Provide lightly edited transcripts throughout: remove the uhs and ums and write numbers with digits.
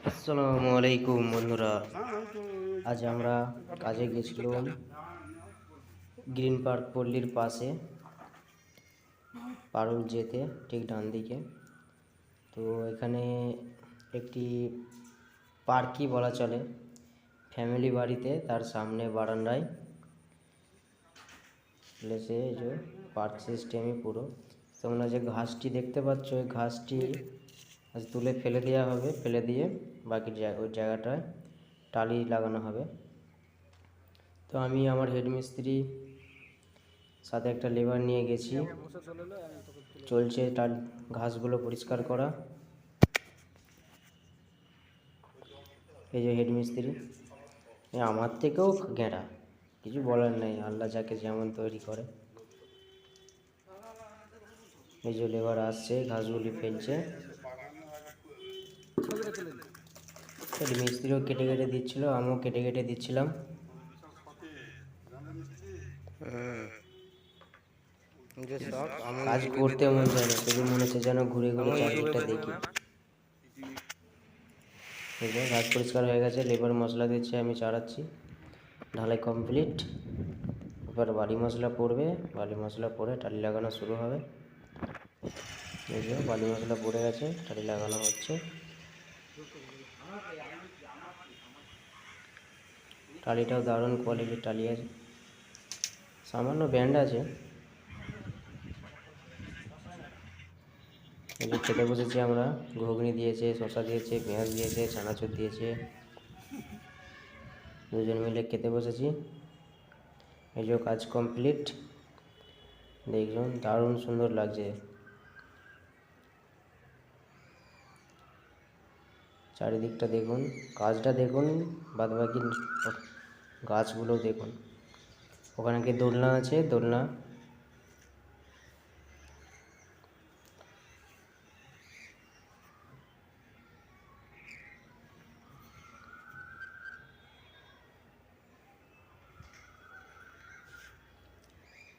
আসসালামু আলাইকুম বন্ধুরা। আজ আমরা কাজে গেছিলাম গ্রিন পার্ক পল্লীর পাশে পারুল যেতে ঠিক ডান দিকে। তো এখানে একটি পার্কই বলা চলে, ফ্যামিলি বাড়িতে তার সামনে বারান্দায় প্লেসে যে পার্ক সিস্টেমই পুরো। তোমরা যে ঘাসটি দেখতে পাচ্ছ, ওই ঘাসটি আজ তুলে ফেলে দেওয়া হবে, ফেলে দিয়ে বাকি ওই জায়গাটায় টালি লাগানো হবে। তো আমি আমার হেডমিস্ত্রি সাথে একটা লেবার নিয়ে গেছি, চলছে ঘাসগুলো পরিষ্কার করা। এই যে হেডমিস্ত্রি, আমার থেকেও গেঁড়া, কিছু বলার নেই, আল্লাহ যাকে যেমন তৈরি করে। এই যে লেবার আসছে, ঘাসগুলি ফেলছে, মিস্ত্রিও কেটে কেটে দিচ্ছিল, আমিও কেটে কেটে দিচ্ছিলাম। কাজ করতে মন যায় না, শুধু মনে হচ্ছে যেন ঘুরে ঘুরে চারিদিকটা দেখি। এই যে ঘাস পরিষ্কার হয়ে গেছে, লেবার মশলা দিচ্ছে, আমি চাড়াচ্ছি। ঢালাই কমপ্লিট, এবার বালি মশলা পড়বে, বালি মশলা পরে টালি লাগানো শুরু হবে। এই যে বালি মশলা পড়ে গেছে, টালি লাগানো হচ্ছে। টালিটাও দারুণ কোয়ালিটির টালি আছে, সামান্য ব্যান্ড আছে। এই যে খেতে বসেছি আমরা, ঘুগনি দিয়েছে, শসা দিয়েছে, পেঁয়াজ দিয়েছে, চানাচুর দিয়েছে, দুজন মিলে খেতে বসেছি। এই যে কাজ কমপ্লিট, দেখুন দারুণ সুন্দর লাগছে। চারিদিকটা দেখুন, কাজটা দেখুন, বাদবাকি গাছগুলো দেখুন। ওখানে কি দোলনা আছে, দোলনা।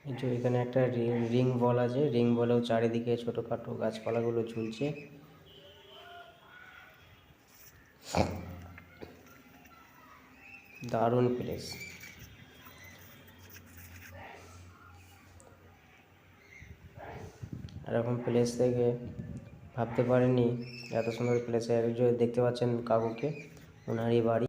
এই যে এখানে একটা রিং বল আছে, রিং বলেও চারিদিকে ছোটোখাটো গাছপালাগুলো ঝুলছে। দারুণ প্লেস। এরকম প্লেস থেকে ভাবতে পারিনি এত সুন্দর প্লেসে। একজন দেখতে পাচ্ছেন কাকুকে, ওনারই বাড়ি।